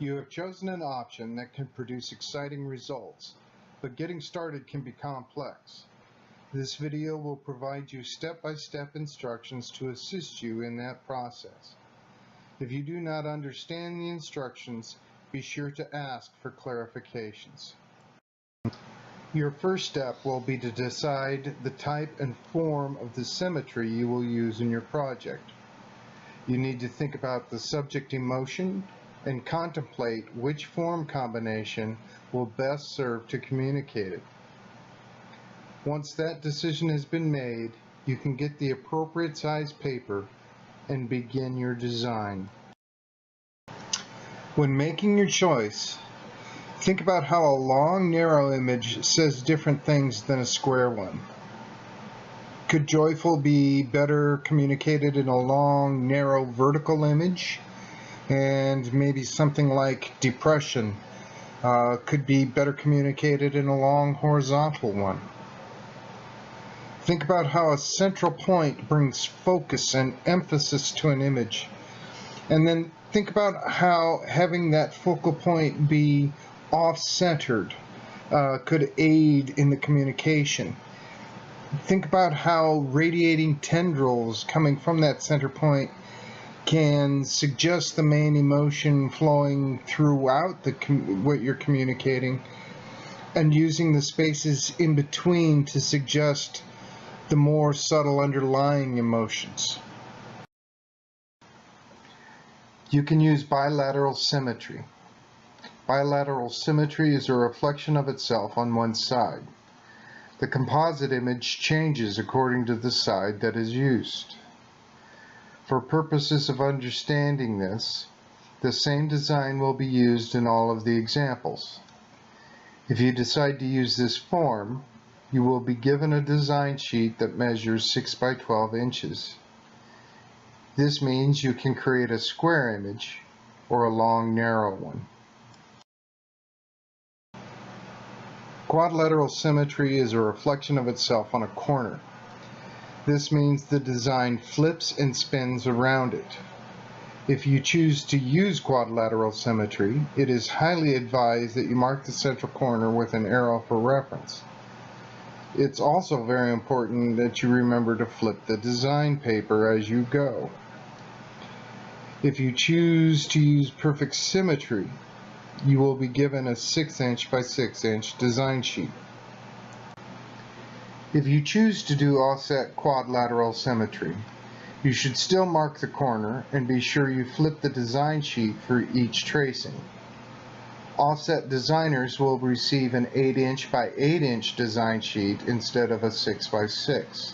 You have chosen an option that can produce exciting results, but getting started can be complex. This video will provide you step-by-step instructions to assist you in that process. If you do not understand the instructions, be sure to ask for clarifications. Your first step will be to decide the type and form of the symmetry you will use in your project. You need to think about the subject emotion and contemplate which form combination will best serve to communicate it. Once that decision has been made, you can get the appropriate size paper and begin your design. When making your choice, think about how a long, narrow image says different things than a square one. Could joyful be better communicated in a long, narrow vertical image? And maybe something like depression could be better communicated in a long, horizontal one. Think about how a central point brings focus and emphasis to an image. And then think about how having that focal point be off-centered could aid in the communication. Think about how radiating tendrils coming from that center point can suggest the main emotion flowing throughout what you're communicating, and using the spaces in between to suggest the more subtle underlying emotions. You can use bilateral symmetry. Bilateral symmetry is a reflection of itself on one side. The composite image changes according to the side that is used. For purposes of understanding this, the same design will be used in all of the examples. If you decide to use this form, you will be given a design sheet that measures 6 by 12 inches. This means you can create a square image or a long, narrow one. Quadrilateral symmetry is a reflection of itself on a corner. This means the design flips and spins around it. If you choose to use quadrilateral symmetry, it is highly advised that you mark the central corner with an arrow for reference. It's also very important that you remember to flip the design paper as you go. If you choose to use perfect symmetry, you will be given a 6-inch by 6-inch design sheet. If you choose to do offset quadrilateral symmetry, you should still mark the corner and be sure you flip the design sheet for each tracing. Offset designers will receive an 8-inch by 8-inch design sheet instead of a 6 by 6.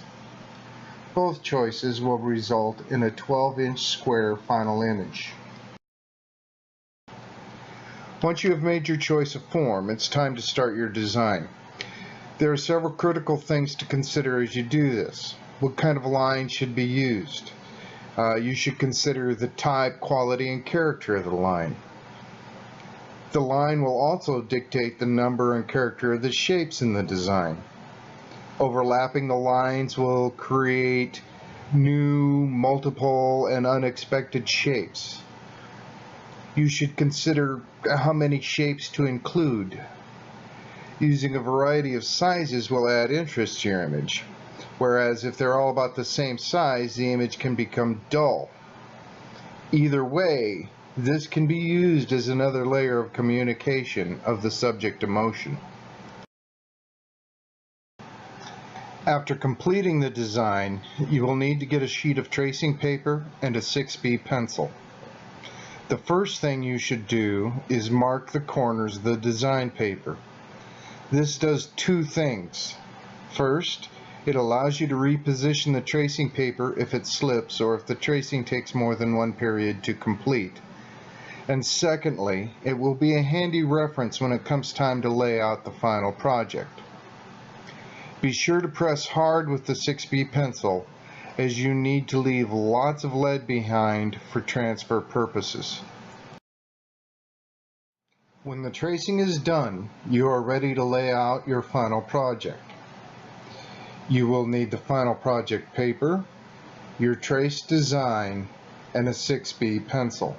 Both choices will result in a 12-inch square final image. Once you have made your choice of form, it's time to start your design. There are several critical things to consider as you do this. What kind of line should be used? You should consider the type, quality, and character of the line. The line will also dictate the number and character of the shapes in the design. Overlapping the lines will create new, multiple, and unexpected shapes. You should consider how many shapes to include. Using a variety of sizes will add interest to your image, whereas if they're all about the same size, the image can become dull. Either way, this can be used as another layer of communication of the subject emotion. After completing the design, you will need to get a sheet of tracing paper and a 6B pencil. The first thing you should do is mark the corners of the design paper. This does two things. First, it allows you to reposition the tracing paper if it slips or if the tracing takes more than one period to complete. And secondly, it will be a handy reference when it comes time to lay out the final project. Be sure to press hard with the 6B pencil, as you need to leave lots of lead behind for transfer purposes. When the tracing is done, you are ready to lay out your final project. You will need the final project paper, your trace design, and a 6B pencil.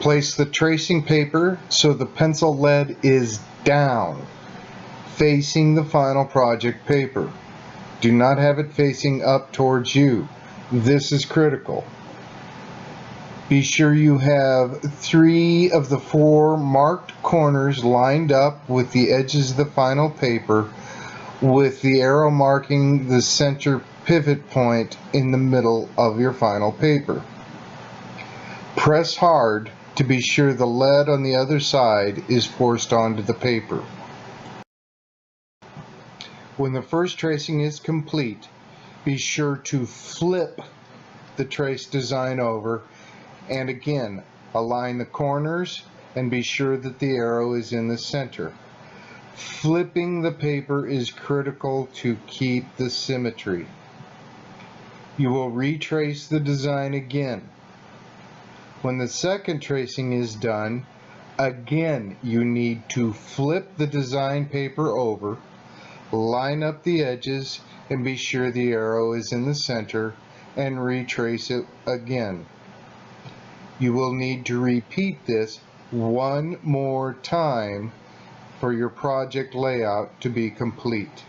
Place the tracing paper so the pencil lead is down, facing the final project paper. Do not have it facing up towards you. This is critical. Be sure you have 3 of the 4 marked corners lined up with the edges of the final paper, with the arrow marking the center pivot point in the middle of your final paper. Press hard to be sure the lead on the other side is forced onto the paper. When the first tracing is complete, be sure to flip the trace design over, and again align the corners and be sure that the arrow is in the center. Flipping the paper is critical to keep the symmetry. You will retrace the design again. When the second tracing is done, again you need to flip the design paper over, line up the edges and be sure the arrow is in the center, and retrace it again. You will need to repeat this one more time for your project layout to be complete.